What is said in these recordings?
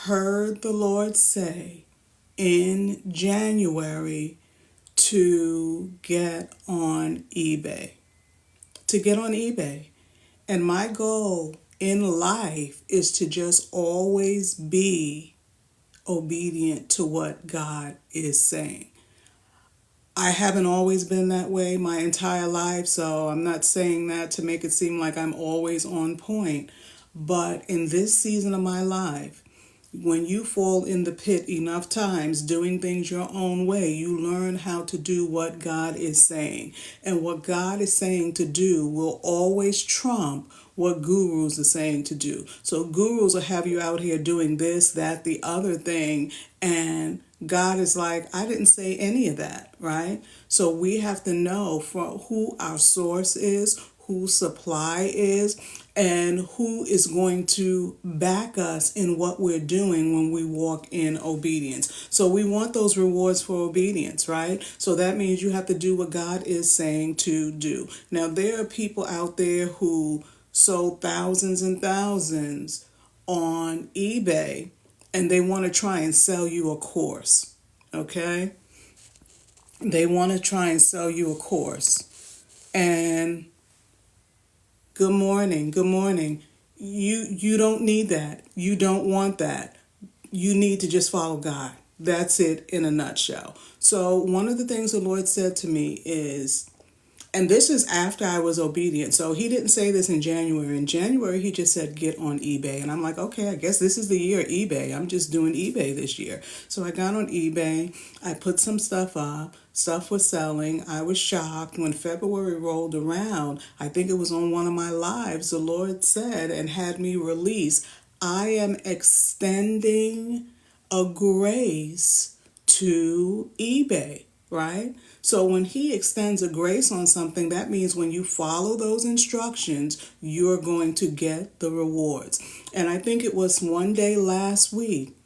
heard the Lord say in January to get on eBay. To get on eBay. And my goal in life is to just always be obedient to what God is saying. I haven't always been that way my entire life, so I'm not saying that to make it seem like I'm always on point. But in this season of my life, when you fall in the pit enough times doing things your own way, you learn how to do what God is saying. And what God is saying to do will always trump what gurus are saying to do. So gurus will have you out here doing this, that, the other thing, and God is like, I didn't say any of that, right? So we have to know from who our source is, who supply is, and who is going to back us in what we're doing when we walk in obedience. So we want those rewards for obedience, right? So that means you have to do what God is saying to do. Now, there are people out there who sold thousands and thousands on eBay, and they want to try and sell you a course, okay? They want to try and sell you a course. And good morning, good morning. You don't need that. You don't want that. You need to just follow God. That's it in a nutshell. So one of the things the Lord said to me is, and this is after I was obedient. So he didn't say this in January. In January, he just said, get on eBay. And I'm like, okay, I guess this is the year of eBay. I'm just doing eBay this year. So I got on eBay. I put some stuff up. Stuff was selling. I was shocked when February rolled around. I think it was on one of my lives. The Lord said and had me release, I am extending a grace to eBay, right? So when he extends a grace on something, that means when you follow those instructions, you're going to get the rewards. And I think it was one day last week,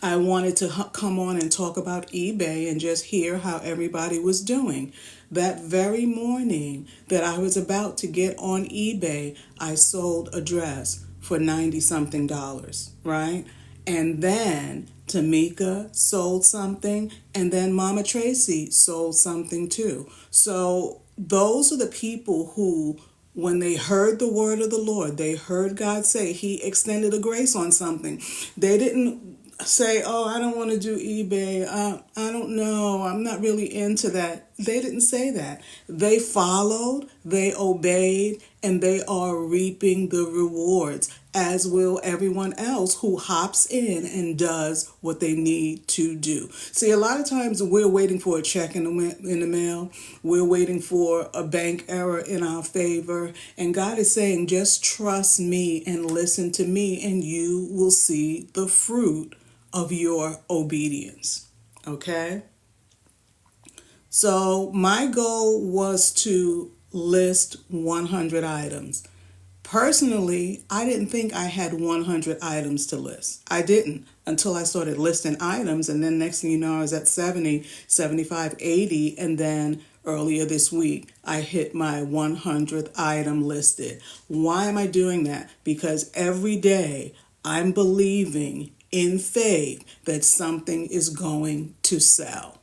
I wanted to come on and talk about eBay and just hear how everybody was doing. That very morning that I was about to get on eBay, I sold a dress for 90 something dollars, right? And then Tamika sold something, and then Mama Tracy sold something too. So those are the people who, when they heard the word of the Lord, they heard God say he extended a grace on something. They didn't say, oh, I don't want to do eBay. I don't know. I'm not really into that. They didn't say that. They followed, they obeyed, and they are reaping the rewards, as will everyone else who hops in and does what they need to do. See, a lot of times we're waiting for a check in the mail. We're waiting for a bank error in our favor. And God is saying, just trust me and listen to me, and you will see the fruit of your obedience. Okay? So my goal was to list 100 items. Personally, I didn't think I had 100 items to list. I didn't until I started listing items, and then next thing you know, I was at 70, 75, 80, and then earlier this week, I hit my 100th item listed. Why am I doing that? Because every day I'm believing in faith that something is going to sell.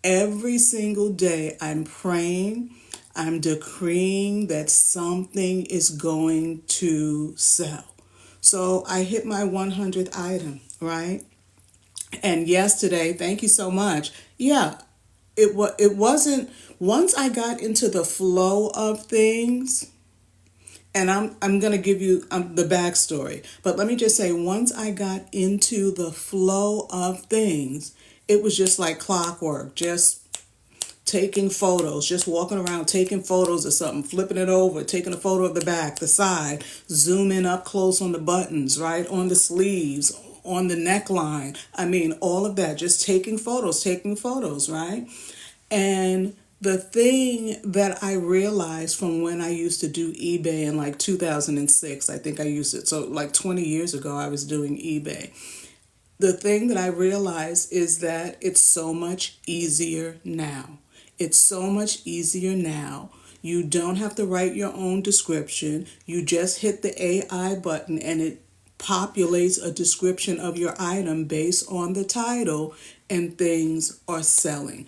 Every single day I'm praying, I'm decreeing that something is going to sell. So I hit my 100th item, right? And yesterday, thank you so much. Yeah, it wasn't, once I got into the flow of things, and I'm going to give you the backstory. But let me just say, once I got into the flow of things, it was just like clockwork, just taking photos, just walking around taking photos of something, flipping it over, taking a photo of the back, the side, zooming up close on the buttons, right, on the sleeves, on the neckline. I mean, all of that, just taking photos, right? And the thing that I realized from when I used to do eBay in like 2006, I think I used it. So like 20 years ago, I was doing eBay. The thing that I realized is that it's so much easier now. It's so much easier now. You don't have to write your own description. You just hit the AI button and it populates a description of your item based on the title, and things are selling.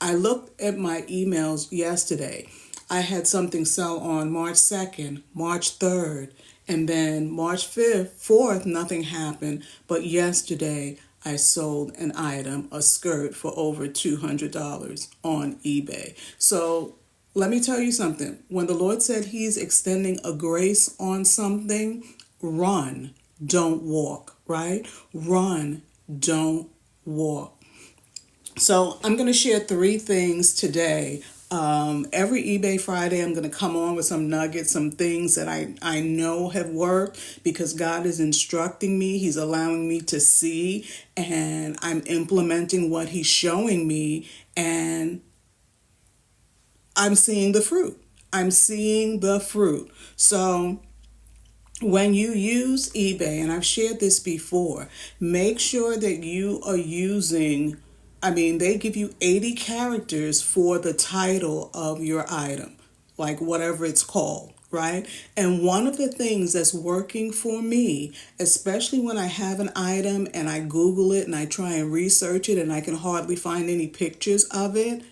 I looked at my emails yesterday. I had something sell on March 2nd, March 3rd, and then March 5th, 4th, nothing happened. But yesterday, I sold an item, a skirt, for over $200 on eBay. So let me tell you something. When the Lord said He's extending a grace on something, run, don't walk, right? Run, don't walk. So I'm going to share three things today. Every eBay Friday, I'm going to come on with some nuggets, some things that I know have worked because God is instructing me. He's allowing me to see, and I'm implementing what He's showing me, and I'm seeing the fruit. I'm seeing the fruit. So when you use eBay, and I've shared this before, make sure that you are using, they give you 80 characters for the title of your item, like whatever it's called, right? And one of the things that's working for me, especially when I have an item and I Google it and I try and research it and I can hardly find any pictures of it,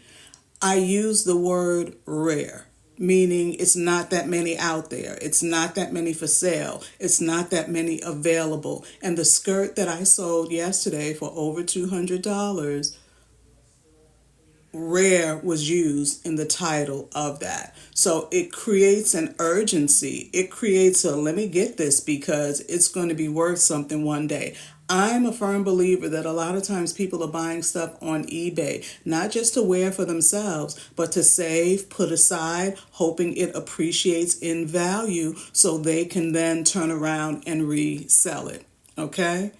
I use the word rare, meaning it's not that many out there. It's not that many for sale. It's not that many available. And the skirt that I sold yesterday for over $200, rare was used in the title of that. So it creates an urgency. It creates a let me get this because it's going to be worth something one day. I'm a firm believer that a lot of times people are buying stuff on eBay, not just to wear for themselves, but to save, put aside, hoping it appreciates in value so they can then turn around and resell it. Okay?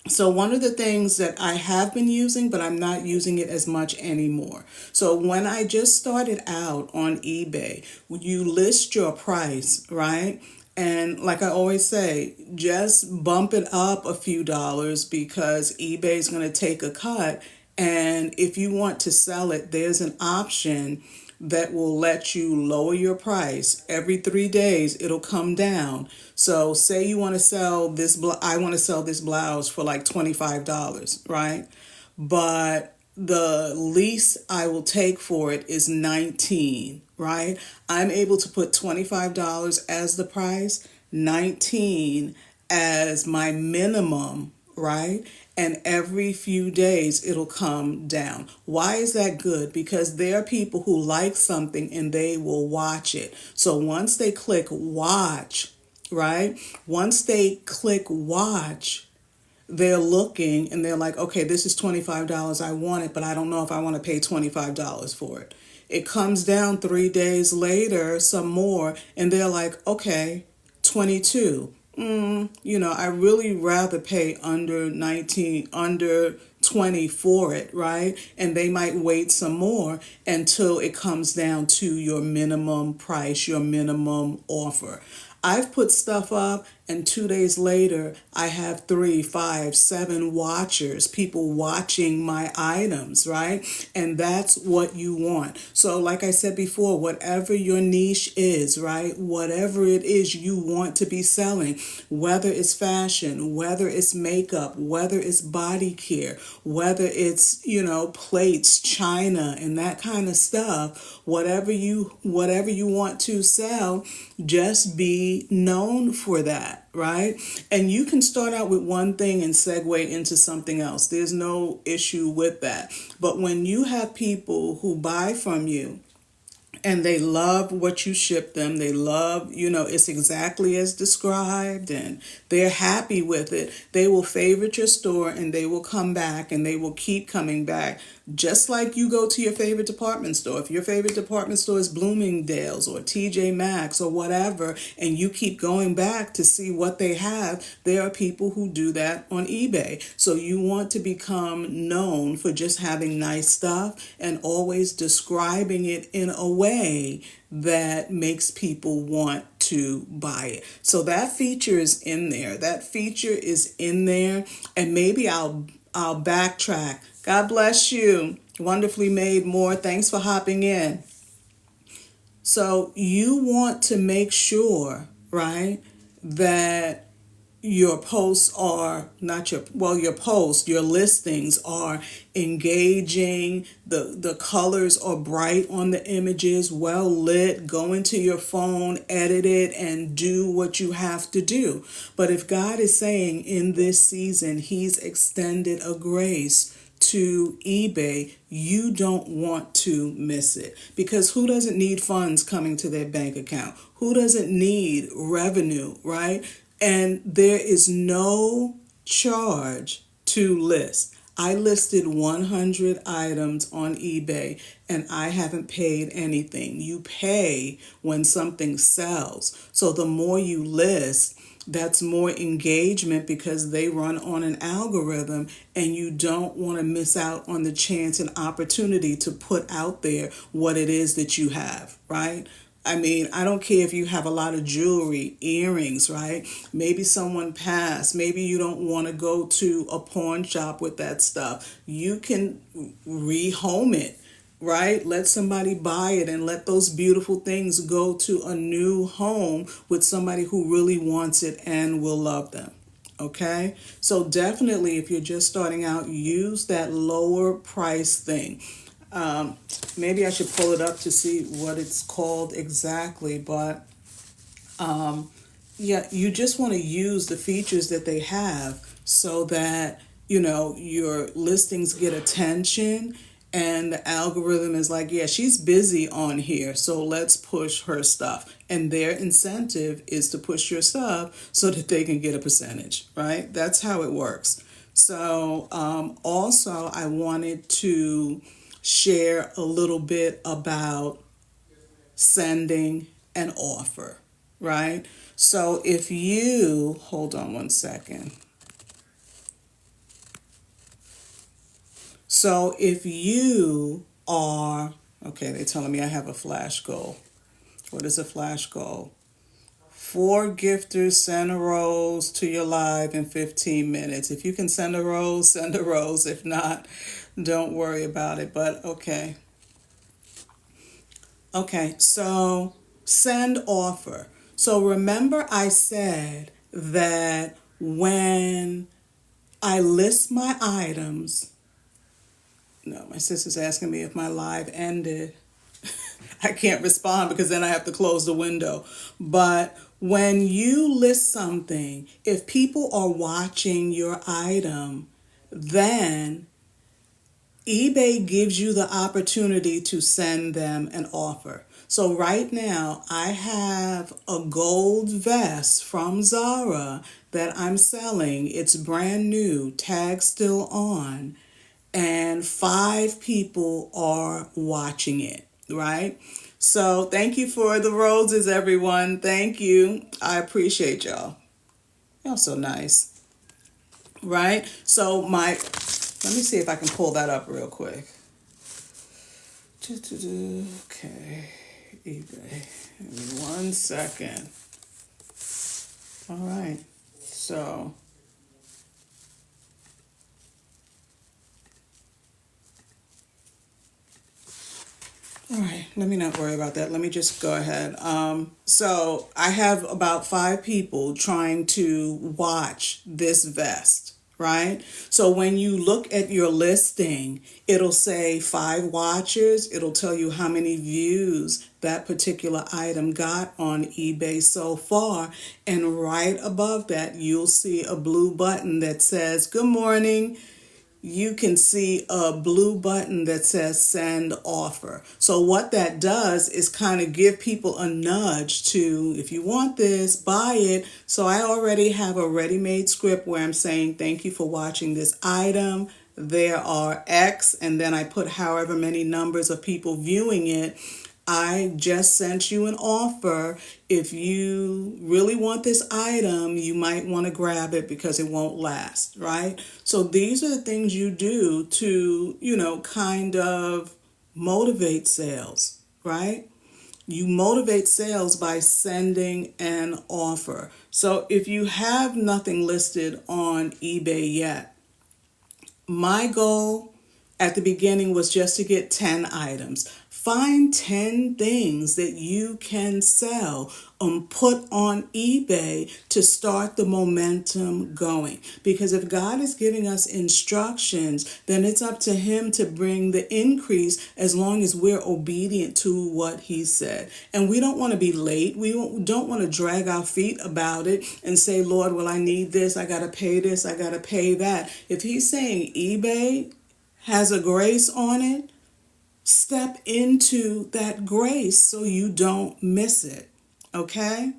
So one of the things that I have been using, but I'm not using it as much anymore. So when I just started out on eBay, you list your price, right? And like I always say, just bump it up a few dollars because eBay is going to take a cut. And if you want to sell it, there's an option that will let you lower your price. Every 3 days, it'll come down. So say you want to sell this, I want to sell this blouse for like $25, right? But the least I will take for it is $19, right? I'm able to put $25 as the price, $19 as my minimum, right? And every few days it'll come down. Why is that good? Because there are people who like something and they will watch it. So once they click watch, right? Once they click watch, they're looking and they're like, okay, this is $25. I want it, but I don't know if I want to pay $25 for it. It comes down 3 days later, some more, and they're like, okay, 22. I really rather pay under 19, under 20 for it, right? And they might wait some more until it comes down to your minimum price, your minimum offer. I've put stuff up and 2 days later I have 3, 5, 7 watchers, people watching my items, right? And that's what you want. So like I said before, whatever your niche is, right? Whatever it is you want to be selling, whether it's fashion, whether it's makeup, whether it's body care, whether it's, plates, china, and that kind of stuff, whatever you want to sell, just be known for that, right? And you can start out with one thing and segue into something else. There's no issue with that. But when you have people who buy from you and they love what you ship them, they love, it's exactly as described and they're happy with it, they will favorite your store and they will come back and they will keep coming back. Just like you go to your favorite department store. If your favorite department store is Bloomingdale's or TJ Maxx or whatever, and you keep going back to see what they have, there are people who do that on eBay. So you want to become known for just having nice stuff and always describing it in a way that makes people want to buy it. So that feature is in there. And maybe I'll backtrack. God bless you. Wonderfully made more. Thanks for hopping in. So you want to make sure, right, that your posts are not your well your posts, your listings are engaging, the colors are bright on the images, well lit. Go into your phone, edit it, and do what you have to do. But if God is saying in this season he's extended a grace to eBay, you don't want to miss it, because who doesn't need funds coming to their bank account? Who doesn't need revenue, right? And there is no charge to list. I listed 100 items on eBay and I haven't paid anything. You pay when something sells. So the more you list, that's more engagement, because they run on an algorithm, and you don't want to miss out on the chance and opportunity to put out there what it is that you have, right? I mean, I don't care if you have a lot of jewelry, earrings, right? Maybe someone passed. Maybe you don't want to go to a pawn shop with that stuff. You can rehome it, right? Let somebody buy it and let those beautiful things go to a new home with somebody who really wants it and will love them. Okay? So definitely, if you're just starting out, use that lower price thing. Maybe I should pull it up to see what it's called exactly, but yeah, you just want to use the features that they have so that, your listings get attention, and the algorithm is like, yeah, she's busy on here, so let's push her stuff. And their incentive is to push your stuff so that they can get a percentage, right? That's how it works. So also, I wanted to share a little bit about sending an offer, right? So if you, hold on one second. So if you are, okay, they're telling me I have a flash goal. What is a flash goal? 4 gifters send a rose to your live in 15 minutes. If you can send a rose, send a rose. If not, don't worry about it. But okay. Okay, so send offer. So remember I said that when I list my items, no, my sister's asking me if my live ended. I can't respond because then I have to close the window. But when you list something, if people are watching your item, then eBay gives you the opportunity to send them an offer. So right now, I have a gold vest from Zara that I'm selling. It's brand new, tag still on, and 5 people are watching it, right? So thank you for the roses, everyone. Thank you. I appreciate y'all. Y'all so nice, right? So let me see if I can pull that up real quick. Okay, eBay. Give me 1 second. All right, so all right, let me not worry about that. Let me just go ahead. So I have about 5 people trying to watch this vest, right? So when you look at your listing, it'll say 5 watchers. It'll tell you how many views that particular item got on eBay so far. And right above that, you'll see a blue button that says, "Good morning." You can see a blue button that says send offer. So what that does is kind of give people a nudge to, if you want this, buy it. So I already have a ready-made script where I'm saying, thank you for watching this item. There are X, and then I put however many numbers of people viewing it. I just sent you an offer. If you really want this item, you might want to grab it because it won't last, right? So these are the things you do to, kind of motivate sales, right? You motivate sales by sending an offer. So if you have nothing listed on eBay yet, my goal at the beginning was just to get 10 items. Find 10 things that you can sell put on eBay to start the momentum going. Because if God is giving us instructions, then it's up to Him to bring the increase as long as we're obedient to what He said. And we don't want to be late. We don't want to drag our feet about it and say, Lord, well, I need this. I got to pay this. I got to pay that. If He's saying eBay has a grace on it, step into that grace so you don't miss it. Okay?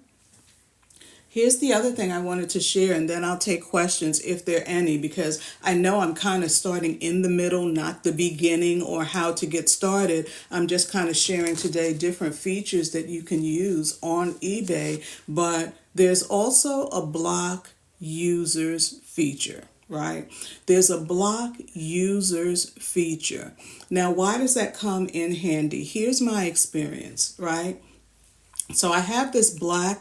Here's the other thing I wanted to share, and then I'll take questions if there are any, because I know I'm kind of starting in the middle, not the beginning or how to get started. I'm just kind of sharing today different features that you can use on eBay, but there's also a block users feature. Right? There's a block users feature. Now, why does that come in handy? Here's my experience, right? So I have this black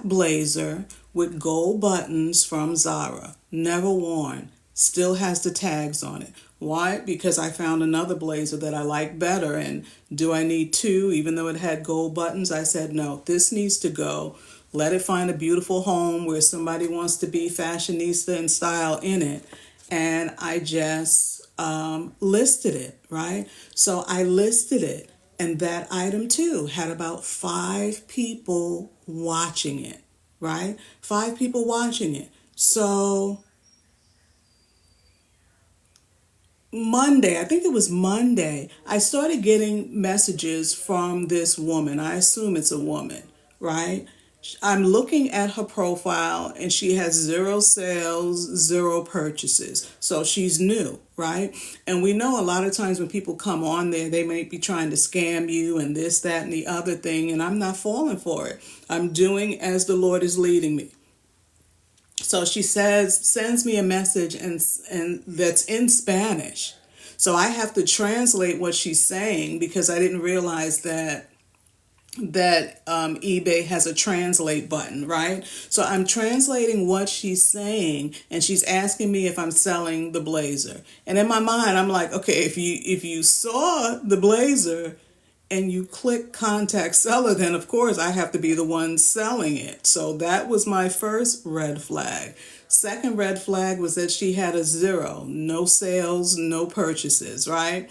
blazer with gold buttons from Zara. Never worn. Still has the tags on it. Why? Because I found another blazer that I like better. And do I need two? Even though it had gold buttons, I said, no, this needs to go. Let it find a beautiful home where somebody wants to be fashionista and style in it. And I just listed it, right? So I listed it. And that item too had about 5 people watching it, right? 5 people watching it. So Monday, I think it was Monday, I started getting messages from this woman. I assume it's a woman, right? I'm looking at her profile and she has 0 sales, 0 purchases. So she's new, right? And we know a lot of times when people come on there, they may be trying to scam you and this, that, and the other thing. And I'm not falling for it. I'm doing as the Lord is leading me. So she sends me a message and that's in Spanish. So I have to translate what she's saying because I didn't realize that eBay has a translate button, right? So I'm translating what she's saying, and she's asking me if I'm selling the blazer. And in my mind, I'm like, okay, if you saw the blazer and you click contact seller, then of course I have to be the one selling it. So that was my first red flag. Second red flag was that she had a 0, no sales, no purchases, right?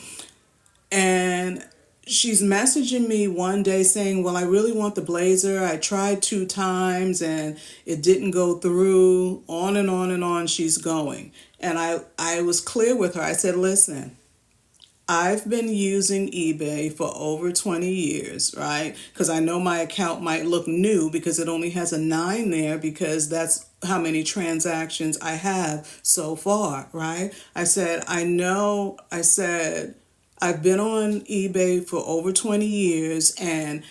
And she's messaging me one day saying, well, I really want the blazer. I tried 2 times and it didn't go through. On and on and on she's going. And I was clear with her. I said, listen, I've been using eBay for over 20 years, right? Because I know my account might look new because it only has a 9 there because that's how many transactions I have so far, right? I said, I've been on eBay for over 20 years, and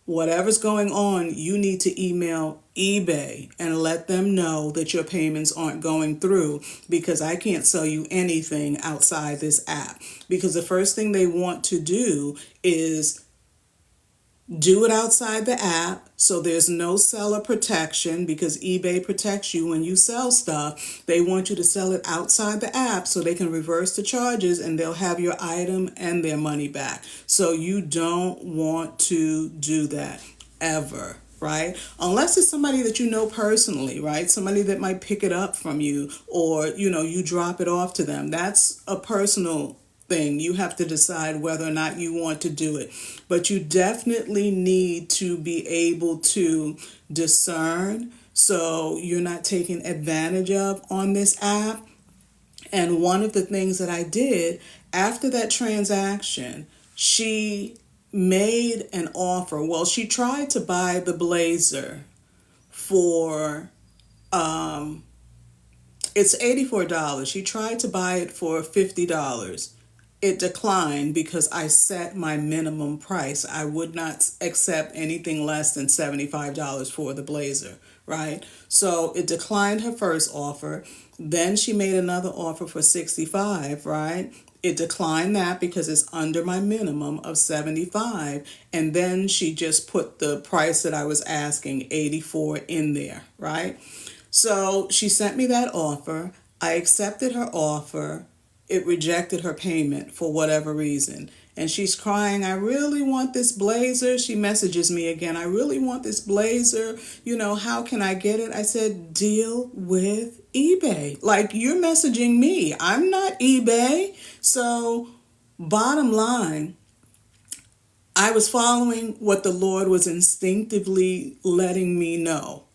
whatever's going on, you need to email eBay and let them know that your payments aren't going through because I can't sell you anything outside this app. Because the first thing they want to do is do it outside the app, so there's no seller protection because eBay protects you when you sell stuff. They want you to sell it outside the app so they can reverse the charges and they'll have your item and their money back. So you don't want to do that ever, right? Unless it's somebody that you know personally, right? Somebody that might pick it up from you or, you drop it off to them. That's a personal thing. You have to decide whether or not you want to do it. But you definitely need to be able to discern so you're not taken advantage of on this app. And one of the things that I did after that transaction, she made an offer. Well, she tried to buy the blazer for it's $84. She tried to buy it for $50. It declined because I set my minimum price. I would not accept anything less than $75 for the blazer, right? So it declined her first offer. Then she made another offer for $65, right? It declined that because it's under my minimum of $75. And then she just put the price that I was asking, $84, in there, right? So she sent me that offer. I accepted her offer. It rejected her payment for whatever reason. and she's crying, I really want this blazer. She messages me again, I really want this blazer. How can I get it? I said, deal with eBay. Like, you're messaging me. I'm not eBay. So, bottom line, I was following what the Lord was instinctively letting me know,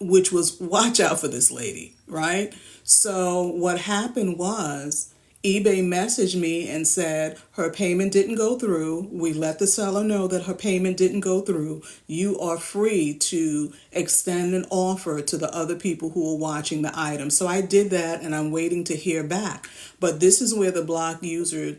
which was watch out for this lady, right? So what happened was eBay messaged me and said her payment didn't go through. We let the seller know that her payment didn't go through. You are free to extend an offer to the other people who are watching the item. So I did that, and I'm waiting to hear back. But this is where the block user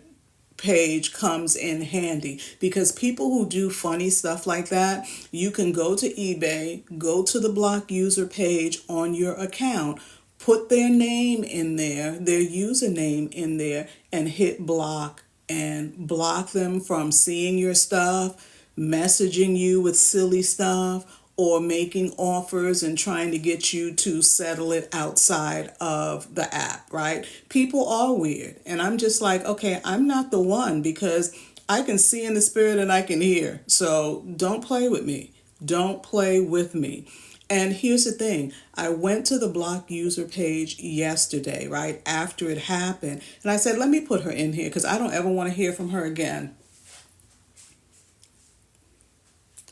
page comes in handy, because people who do funny stuff like that, you can go to eBay, go to the block user page on your account, put their name in there, their username in there, and hit block, and block them from seeing your stuff, messaging you with silly stuff, or making offers and trying to get you to settle it outside of the app, right? People are weird. And I'm just like, okay, I'm not the one, because I can see in the spirit and I can hear. So don't play with me. Don't play with me. And here's the thing. I went to the block user page yesterday, right after it happened. And I said, let me put her in here, because I don't ever want to hear from her again.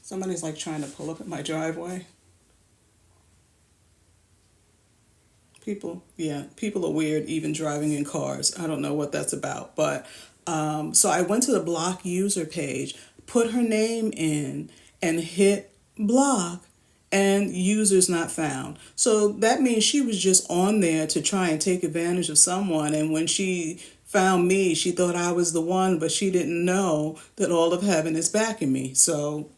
Somebody's like trying to pull up at my driveway. People are weird even driving in cars. I don't know what that's about. But so I went to the block user page, put her name in, and hit block, and users not found. So that means she was just on there to try and take advantage of someone. And when she found me, she thought I was the one, but she didn't know that all of heaven is backing me. So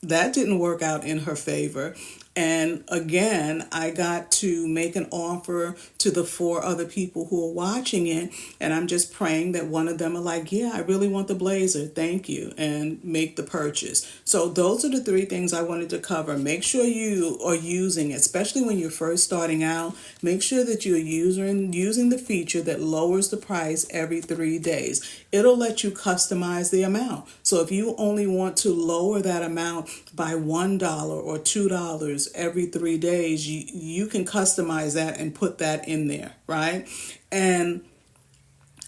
that didn't work out in her favor. And again, I got to make an offer to the 4 other people who are watching it. And I'm just praying that one of them are like, yeah, I really want the blazer. Thank you. And make the purchase. So those are the 3 things I wanted to cover. Make sure you are using, especially when you're first starting out, make sure that you're using the feature that lowers the price every 3 days. It'll let you customize the amount. So if you only want to lower that amount by $1 or $2 every 3 days, you can customize that and put that in there, right? And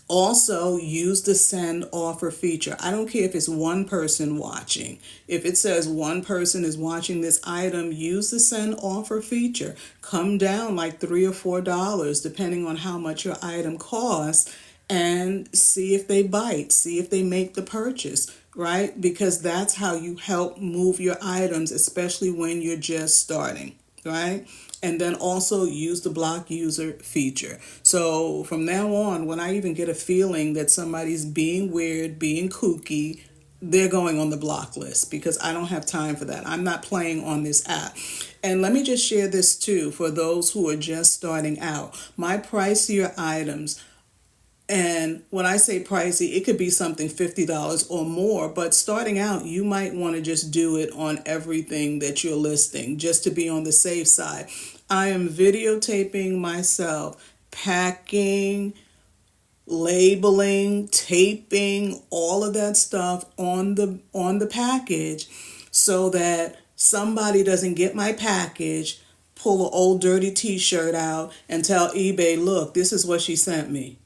also use the send offer feature. I don't care if it's one person watching. If it says one person is watching this item, use the send offer feature. Come down like $3 or $4 depending on how much your item costs, and see if they bite, see if they make the purchase, right? Because that's how you help move your items, especially when you're just starting, right? And then also use the block user feature. So from now on, when I even get a feeling that somebody's being weird, being kooky, they're going on the block list, because I don't have time for that. I'm not playing on this app. And let me just share this too for those who are just starting out. My pricier items, and when I say pricey, it could be something $50 or more. But starting out, you might want to just do it on everything that you're listing, just to be on the safe side. I am videotaping myself packing, labeling, taping, all of that stuff on the package, so that somebody doesn't get my package, pull an old dirty t-shirt out, and tell eBay, look, this is what she sent me.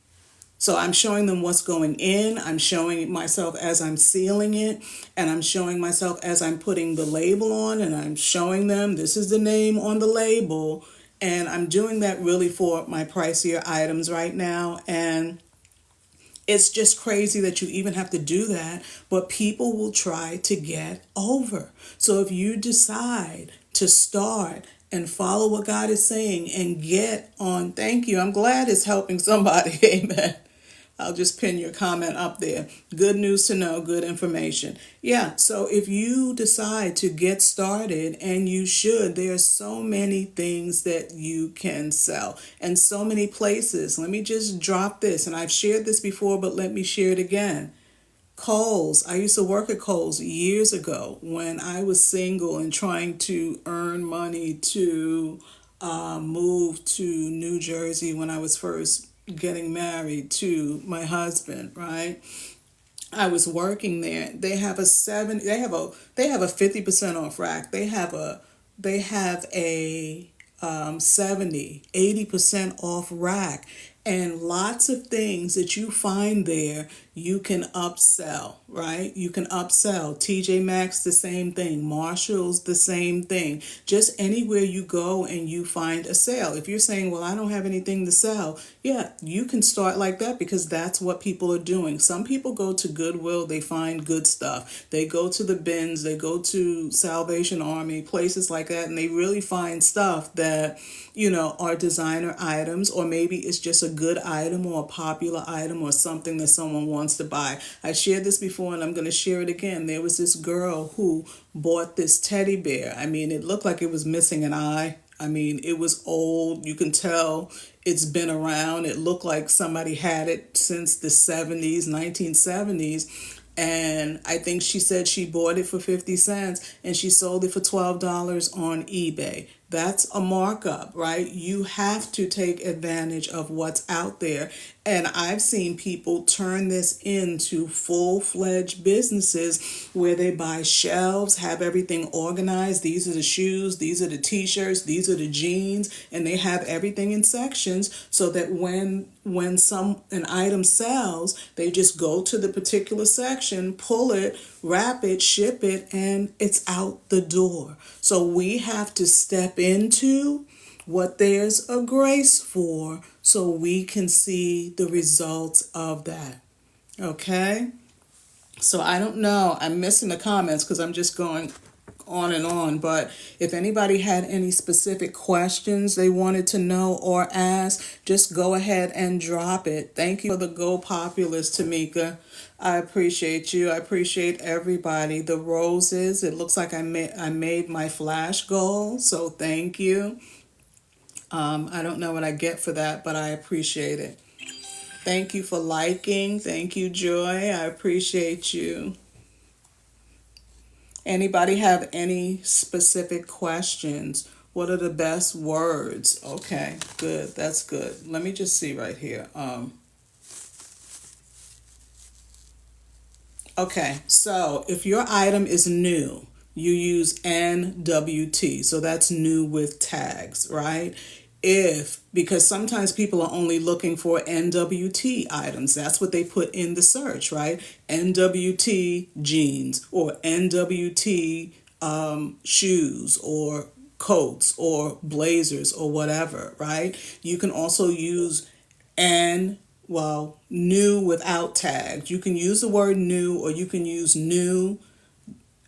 So I'm showing them what's going in. I'm showing myself as I'm sealing it, and I'm showing myself as I'm putting the label on, and I'm showing them this is the name on the label. And I'm doing that really for my pricier items right now. And it's just crazy that you even have to do that, but people will try to get over. So if you decide to start and follow what God is saying and get on, thank you. I'm glad it's helping somebody. Amen. I'll just pin your comment up there. Good news to know, good information. Yeah, so if you decide to get started, and you should, there are so many things that you can sell and so many places. Let me just drop this, and I've shared this before, but let me share it again. Kohl's. I used to work at Kohl's years ago when I was single and trying to earn money to move to New Jersey when I was first getting married to my husband, right? I was working there. They have a 50% off rack. They have a 70, 80% off rack, and lots of things that you find there you can upsell, right? You can upsell. TJ Maxx, the same thing. Marshall's, the same thing. Just anywhere you go and you find a sale. If you're saying, well, I don't have anything to sell, yeah, you can start like that because that's what people are doing. Some people go to Goodwill, they find good stuff. They go to the bins, they go to Salvation Army, places like that, and they really find stuff that, are designer items, or maybe it's just a good item or a popular item or something that someone wants to buy. I shared this before and I'm going to share it again. There was this girl who bought this teddy bear. I mean, it looked like it was missing an eye. I mean, it was old. You can tell it's been around. It looked like somebody had it since the 70s, 1970s. And I think she said she bought it for 50 cents and she sold it for $12 on eBay. That's a markup, right? You have to take advantage of what's out there. And I've seen people turn this into full-fledged businesses where they buy shelves, have everything organized. These are the shoes, these are the t-shirts, these are the jeans, and they have everything in sections so that when an item sells, they just go to the particular section, pull it, wrap it, ship it, and it's out the door. So we have to step into what there's a grace for so we can see the results of that. Okay? So I don't know. I'm missing the comments because I'm just going on and on. But if anybody had any specific questions they wanted to know or ask, just go ahead and drop it. Thank you for the Go Populous, Tamika. I appreciate you. I appreciate everybody. The roses. It looks like I made my flash goal. So thank you. I don't know what I get for that, but I appreciate it. Thank you for liking. Thank you, Joy. I appreciate you. Anybody have any specific questions? What are the best words? Okay, good. That's good. Let me just see right here. Okay, so if your item is new, you use NWT. So that's new with tags, right? Because sometimes people are only looking for NWT items. That's what they put in the search, right? NWT jeans or NWT shoes or coats or blazers or whatever, right? You can also use new without tags. You can use the word new, or you can use new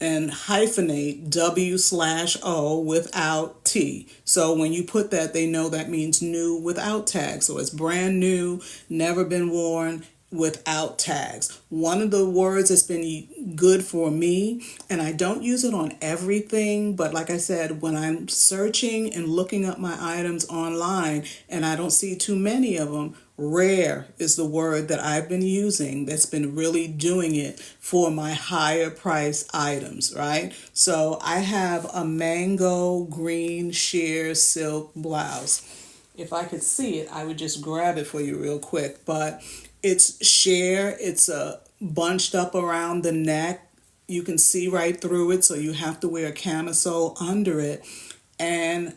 and hyphenate W/O without T. So when you put that, they know that means new without tags. So it's brand new, never been worn, without tags. One of the words that's been good for me, and I don't use it on everything, but like I said, when I'm searching and looking up my items online and I don't see too many of them, rare is the word that I've been using that's been really doing it for my higher price items, right? So I have a mango green sheer silk blouse. If I could see it, I would just grab it for you real quick, but it's sheer, it's bunched up around the neck. You can see right through it, so you have to wear a camisole under it. And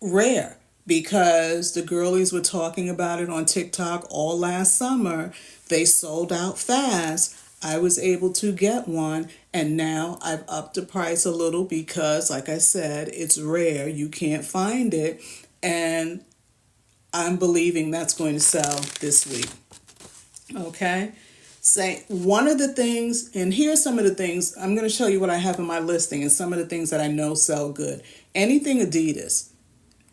rare, because the girlies were talking about it on TikTok all last summer. They sold out fast. I was able to get one, and now I've upped the price a little because, like I said, it's rare. You can't find it, and I'm believing that's going to sell this week. Okay? Say one of the things, and here's some of the things, I'm going to show you what I have in my listing and some of the things that I know sell good. Anything Adidas.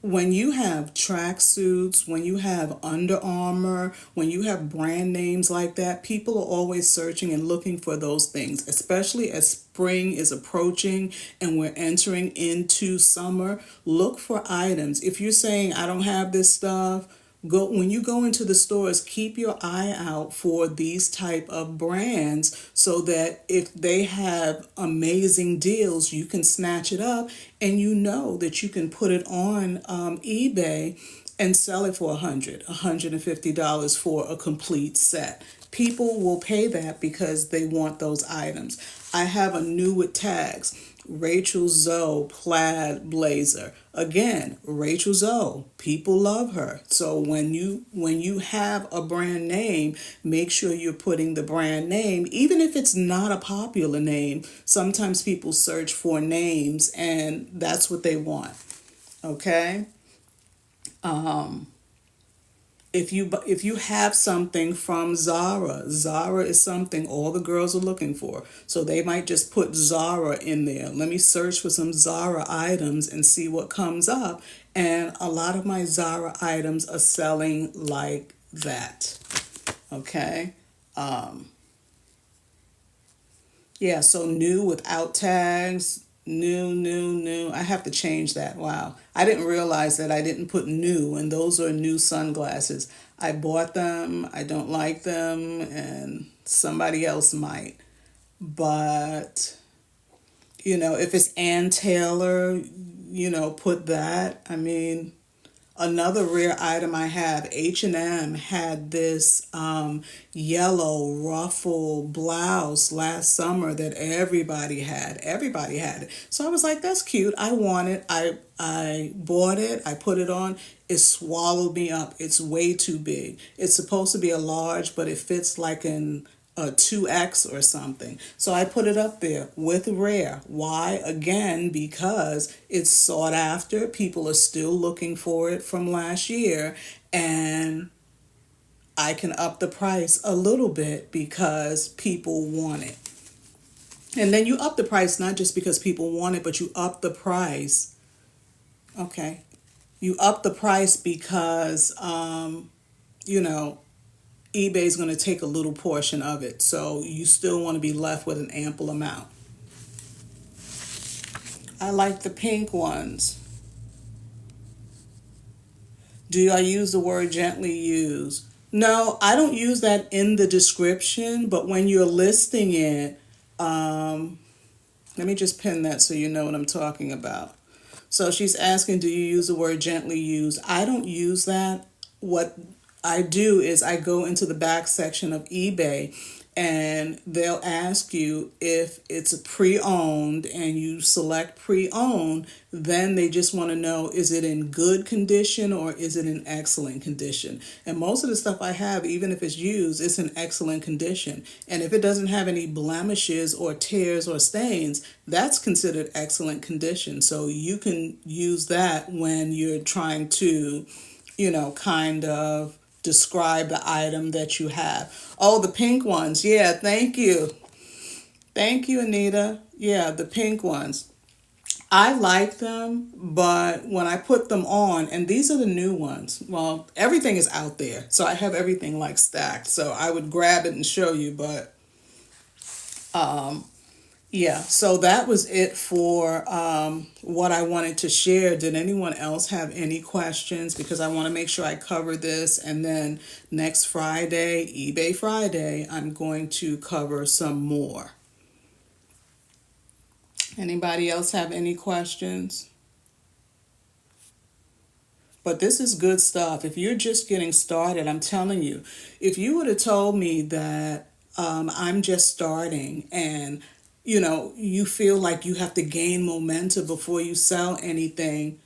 When you have tracksuits, when you have Under Armour, when you have brand names like that, people are always searching and looking for those things, especially as spring is approaching and we're entering into summer. Look for items. If you're saying, I don't have this stuff, when you go into the stores, keep your eye out for these type of brands so that if they have amazing deals, you can snatch it up and you know that you can put it on eBay and sell it for $150 for a complete set. People will pay that because they want those items. I have a new with tags. Rachel Zoe plaid blazer. Again, Rachel Zoe. People love her. So when you have a brand name, make sure you're putting the brand name, even if it's not a popular name. Sometimes people search for names and that's what they want. Okay? If you have something from Zara, Zara is something all the girls are looking for. So they might just put Zara in there. Let me search for some Zara items and see what comes up. And a lot of my Zara items are selling like that. Okay? Yeah, so new without tags. New, new, new. I have to change that. Wow. I didn't realize that I didn't put new, and those are new sunglasses. I bought them. I don't like them, and somebody else might. But, if it's Ann Taylor, put that. I mean, another rare item I have, H&M had this yellow ruffle blouse last summer that everybody had. Everybody had it. So I was like, that's cute. I want it. I bought it. I put it on. It swallowed me up. It's way too big. It's supposed to be a large, but it fits like a 2X or something. So I put it up there with rare. Why? Again, because it's sought after. People are still looking for it from last year. And I can up the price a little bit because people want it. And then you up the price not just because people want it, but you up the price. Okay. You up the price because, you know, eBay is going to take a little portion of it. So you still want to be left with an ample amount. I like the pink ones. Do I use the word gently used? No, I don't use that in the description, but when you're listing it, let me just pin that so you know what I'm talking about. So she's asking, do you use the word gently used? I don't use that. What I do is I go into the back section of eBay and they'll ask you if it's a pre-owned and you select pre-owned, then they just want to know, is it in good condition or is it in excellent condition? And most of the stuff I have, even if it's used, it's in excellent condition. And if it doesn't have any blemishes or tears or stains, that's considered excellent condition. So you can use that when you're trying to, kind of describe the item that you have. Oh, the pink ones. Yeah, thank you. Thank you, Anita. Yeah, the pink ones. I like them, but when I put them on, and these are the new ones, well, everything is out there. So I have everything like stacked. So I would grab it and show you, but yeah, so that was it for what I wanted to share. Did anyone else have any questions? Because I want to make sure I cover this. And then next Friday, eBay Friday, I'm going to cover some more. Anybody else have any questions? But this is good stuff. If you're just getting started, I'm telling you, if you would have told me that I'm just starting and you feel like you have to gain momentum before you sell anything.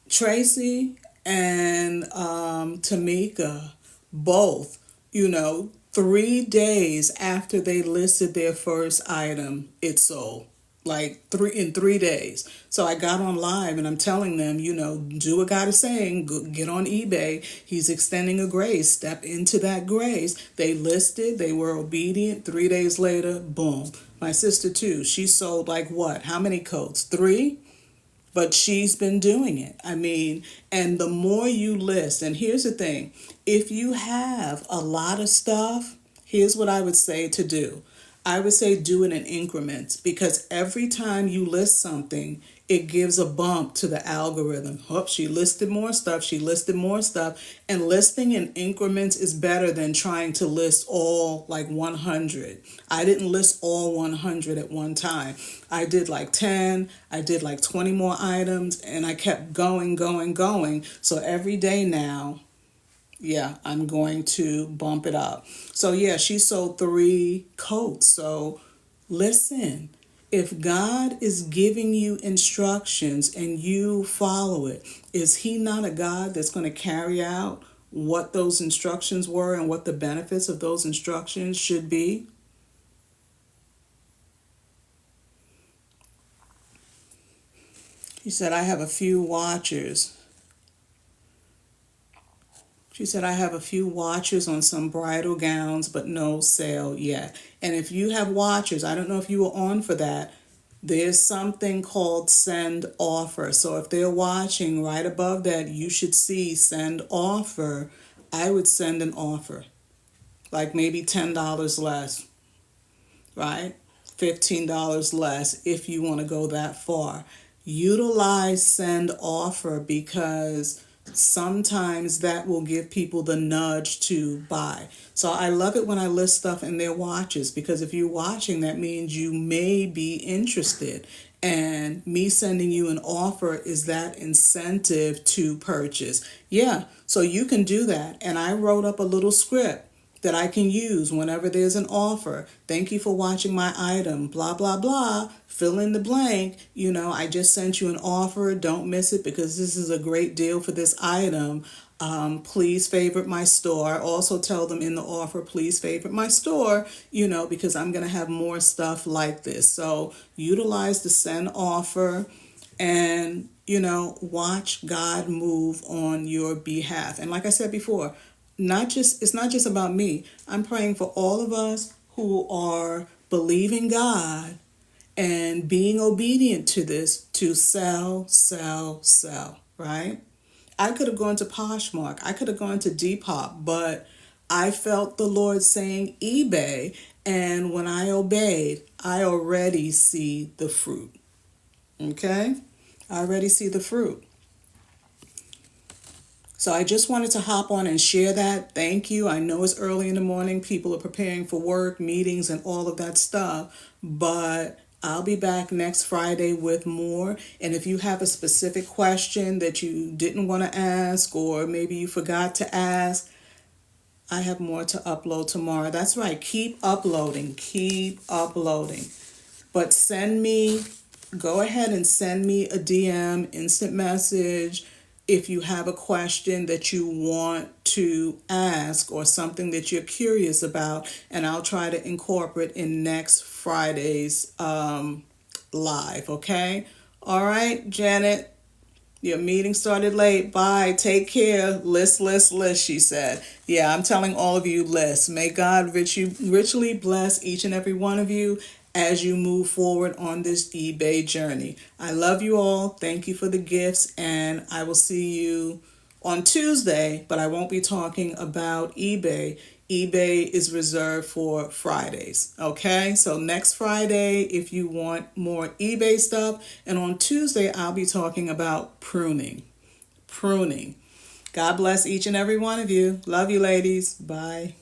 Tracy and Tamika, both, 3 days after they listed their first item, it sold. Like in 3 days. So I got on live and I'm telling them, do what God is saying. Get on eBay. He's extending a grace. Step into that grace. They listed. They were obedient. 3 days later, boom. My sister too. She sold like what? How many coats? 3? But she's been doing it. I mean, and the more you list, and here's the thing. If you have a lot of stuff, here's what I would say to do. I would say do it in increments, because every time you list something, it gives a bump to the algorithm. Oh, she listed more stuff, she listed more stuff. And listing in increments is better than trying to list all like 100. I didn't list all 100 at one time. I did like 10, I did like 20 more items, and I kept going, going, going. So every day now, yeah, I'm going to bump it up. So yeah, she sold 3 coats. So listen, if God is giving you instructions and you follow it, is He not a God that's going to carry out what those instructions were and what the benefits of those instructions should be? He said, I have a few watchers. She said, I have a few watches on some bridal gowns, but no sale yet. And if you have watches, I don't know if you were on for that, there's something called send offer. So if they're watching right above that, you should see send offer. I would send an offer, like maybe $10 less, right? $15 less if you want to go that far. Utilize send offer, because sometimes that will give people the nudge to buy. So I love it when I list stuff in their watches, because if you're watching, that means you may be interested. And me sending you an offer is that incentive to purchase. Yeah, so you can do that. And I wrote up a little script that I can use whenever there's an offer. Thank you for watching my item, blah, blah, blah. Fill in the blank. I just sent you an offer. Don't miss it, because this is a great deal for this item. Please favorite my store. Also tell them in the offer, please favorite my store, because I'm going to have more stuff like this. So utilize the send offer and, watch God move on your behalf. And like I said before, it's not just about me. I'm praying for all of us who are believing God and being obedient to this, to sell, sell, sell, right? I could have gone to Poshmark, I could have gone to Depop, but I felt the Lord saying eBay, and when I obeyed, I already see the fruit. Okay? I already see the fruit. So I just wanted to hop on and share that. Thank you. I know it's early in the morning. People are preparing for work, meetings, and all of that stuff. But I'll be back next Friday with more. And if you have a specific question that you didn't want to ask, or maybe you forgot to ask, I have more to upload tomorrow. That's right. Keep uploading. Keep uploading. But go ahead and send me a DM, instant message, if you have a question that you want to ask or something that you're curious about, and I'll try to incorporate in next Friday's live, okay? All right, Janet, your meeting started late. Bye. Take care. List, list, list, she said. Yeah, I'm telling all of you, list. May God richly bless each and every one of you as you move forward on this eBay journey. I love you all. Thank you for the gifts, and I will see you on Tuesday, but I won't be talking about eBay. eBay is reserved for Fridays. Okay, so next Friday, if you want more eBay stuff, and on Tuesday, I'll be talking about pruning. Pruning. God bless each and every one of you. Love you, ladies. Bye.